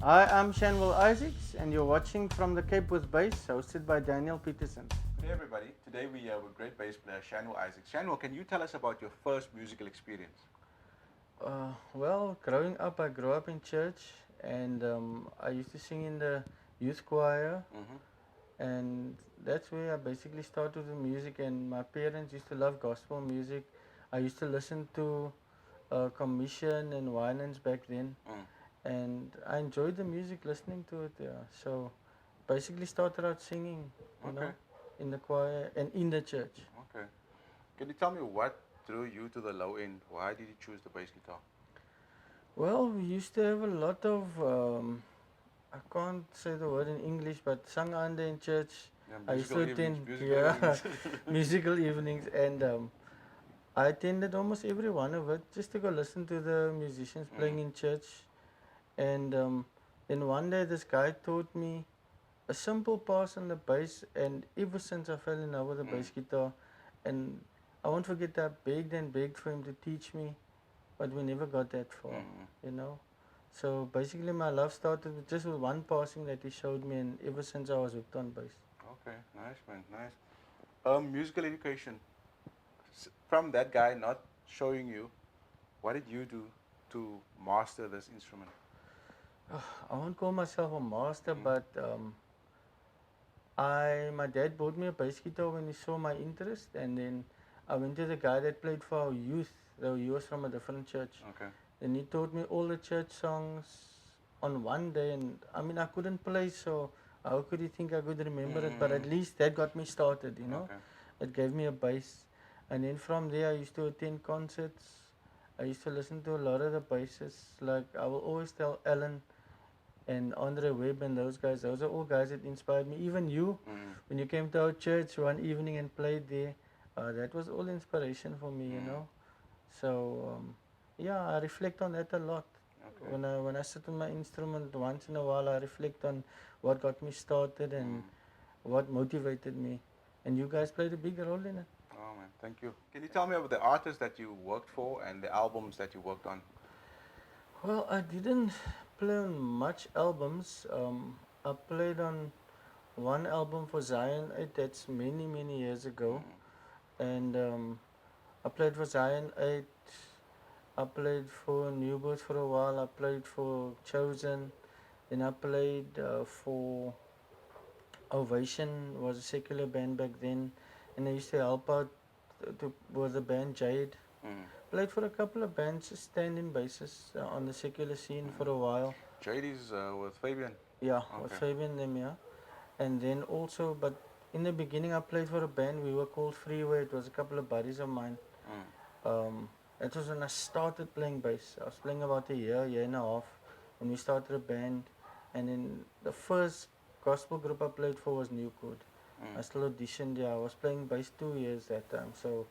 Hi, I'm Schanwille Isaacs, and you're watching From the Cape with Bass, hosted by Daniel Peterson. Hey everybody, today we have a great bass player, Schanwille Isaacs. Schanwille, can you tell us about your first musical experience? Well, growing up, I grew up in church, and I used to sing in the youth choir, Mm-hmm. and that's where I basically started with music. And my parents used to love gospel music. I used to listen to Commission and Winans back then, Mm. and I enjoyed the music, listening to it. Yeah, so basically started out singing, you Okay, know, in the choir and in the church. okay. Can you tell me what drew you to the low end? Why did you choose the bass guitar? Well, we used to have a lot of, I can't say the word in English, but sung under in church. Yeah, I used to musical evenings, attend, musical yeah, evenings. musical evenings, and I attended almost every one of it just to go listen to the musicians Mm. playing in church. And then one day, this guy taught me a simple pass on the bass, and ever since I fell in love with the Mm. bass guitar, and I won't forget that I begged and begged for him to teach me, but we never got that far, Mm. you know. So basically, my love started with just with one passing that he showed me, and ever since I was hooked on bass. Okay, nice man, nice. Musical education. From that guy not showing you, what did you do to master this instrument? I won't call myself a master, Mm. but my dad bought me a bass guitar when he saw my interest, and then I went to the guy that played for our youth, though he was from a different church. Okay. And he taught me all the church songs on one day, and I mean, I couldn't play, so how could you think I could remember it? But Mm. at least that got me started, you know. Okay. It gave me a base, and then from there I used to attend concerts. I used to listen to a lot of the bassists. Like I will always tell Alan and Andre Webb and those guys. Those are all guys that inspired me. Even you, Mm. when you came to our church one evening and played there, that was all inspiration for me, you Mm. know. So yeah, I reflect on that a lot. Okay. When I sit on my instrument once in a while, I reflect on what got me started and Mm. what motivated me. And you guys played a big role in it. Oh man, thank you. Can you tell me about the artists that you worked for and the albums that you worked on? Well, I didn't play on much albums. I played on one album for Zion 8, that's many years ago. Mm. And I played for Zion 8. I played for New Birth for a while. I played for Chosen. Then I played for Ovation, was a secular band back then. And I used to help out with the band Jade. Mm. Played for a couple of bands, stand-in bases on the secular scene for Mm. a while. JD's with Fabian. Yeah, with Okay. Fabian them, yeah. And then also, but in the beginning, I played for a band. We were called Freeway. It was a couple of buddies of mine. Mm. Um, it was when I started playing bass. I was playing about a year and a half when we started a band. And then the first gospel group I played for was New Code. Mm. I still auditioned. Yeah, I was playing bass 2 years that time. So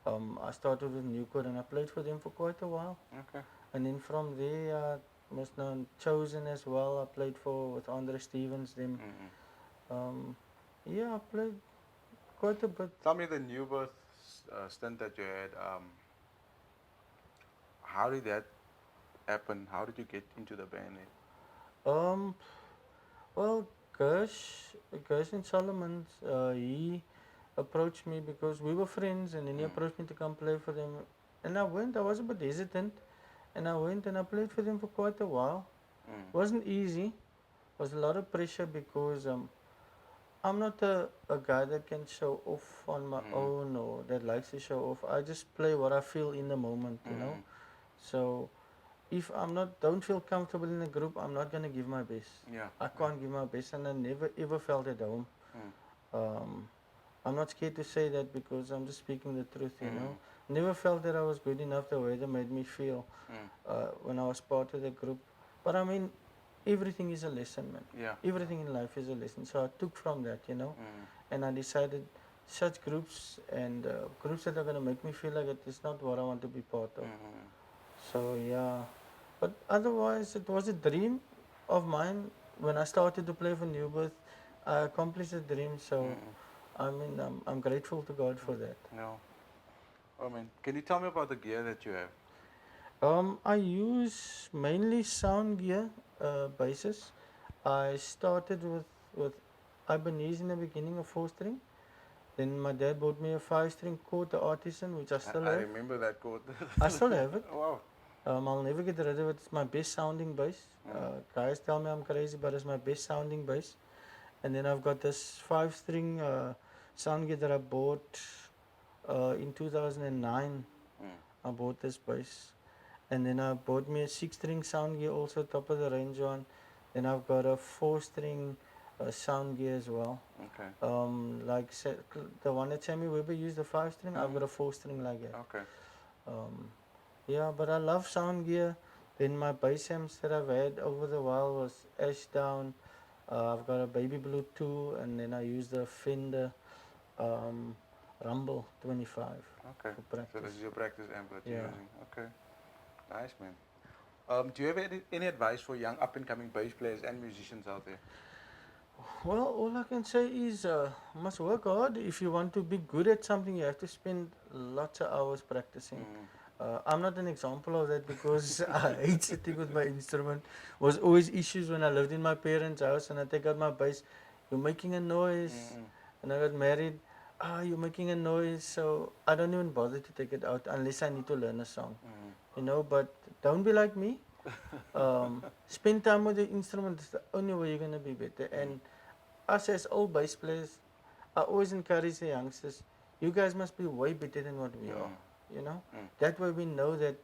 I started with New Code and I played for them for quite a while. Okay. And then from there, was known Chosen as well. I played for with Andre Stevens. Them. Mm. Um, yeah, I played quite a bit. Tell me the New Birth stint that you had. How did that happen? How did you get into the band? Um, well, Gersh and Solomon, he approached me because we were friends, and then he Mm. approached me to come play for them. And I went. I was a bit hesitant, and I went and I played for them for quite a while. Mm. Wasn't easy. Was a lot of pressure because I'm not a guy that can show off on my Mm. own or that likes to show off. I just play what I feel in the moment, you know. Mm. So if I'm not don't feel comfortable in a group, I'm not gonna give my best. Yeah. I Yeah. can't give my best, and I never ever felt at home. Mm. Um, I'm not scared to say that because I'm just speaking the truth, you know. Mm. Never felt that I was good enough the way they made me feel Mm. when I was part of the group. But I mean, everything is a lesson, man. Yeah. Everything in life is a lesson. So I took from that, you know, Mm. and I decided such groups and groups that are gonna make me feel like it is not what I want to be part of. Mm. So yeah, but otherwise it was a dream of mine when I started to play for New Birth. I accomplished the dream, so Mm. I mean I'm grateful to God for that. No. Oh man, can you tell me about the gear that you have? I use mainly sound gear. basses. I started with Ibanez in the beginning, a 4 string. Then my dad bought me a 5 string chord, the Artisan, which I still I have. remember that chord. I still have it. Wow. I'll never get rid of it. It's my best sounding bass. Guys tell me I'm crazy, but it's my best sounding bass. And then I've got this 5 string sound gear that I bought in 2009. Mm. I bought this bass. And then I bought me a 6 string sound gear, also top of the range one. Then I've got a 4 string sound gear as well. Okay. The one that Sammy Weber used, the 5 string, I've got a 4 string like that. Okay. Yeah, but I love sound gear. Then my bass amps that I've had over the while was Ashdown. I've got a Baby Blue 2, and then I use the Fender Rumble 25 Okay. for practice. So this is your practice amp that you're Yeah. using. Okay. Nice, man. Do you have any advice for young up and coming bass players and musicians out there? Well, all I can say is must work hard. If you want to be good at something, you have to spend lots of hours practicing. I'm not an example of that because I hate sitting with my instrument. Was always issues when I lived in my parents' house and I take out my bass. You're making a noise. And I got married. You're making a noise. So I don't even bother to take it out unless I need to learn a song. You know, but don't be like me. Spend time with the instrument. It's the only way you're going to be better. And us as old bass players, I always encourage the youngsters, you guys must be way better than what we are. You know, that way we know that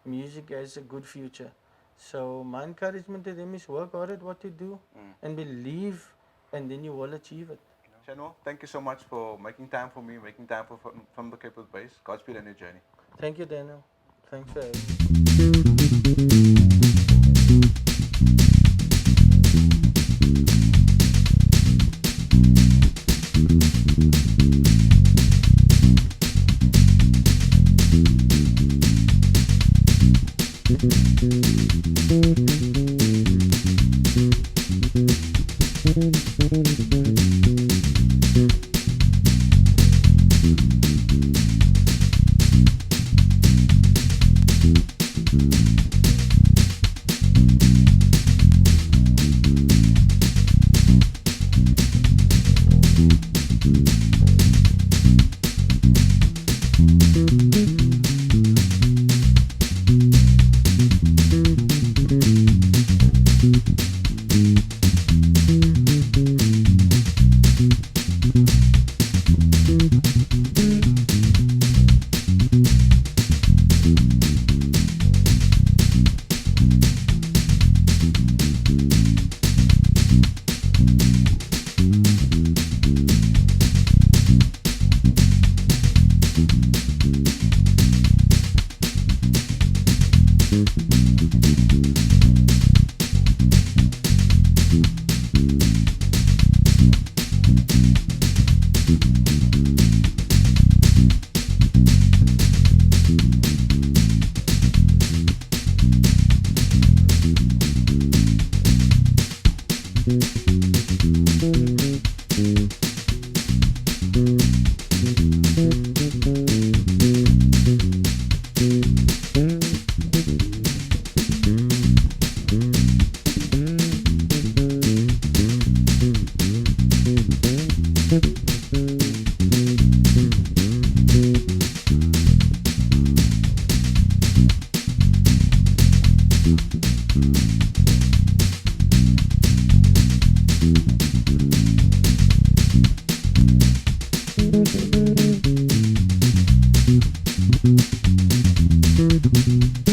music has a good future. So my encouragement to them is work hard at what you do and believe, and then you will achieve it. Schanwille, thank you so much for making time for me, making time for from the Cape with Bass. Godspeed on your journey. Thank you, Daniel. Thanks for having me. Thank you.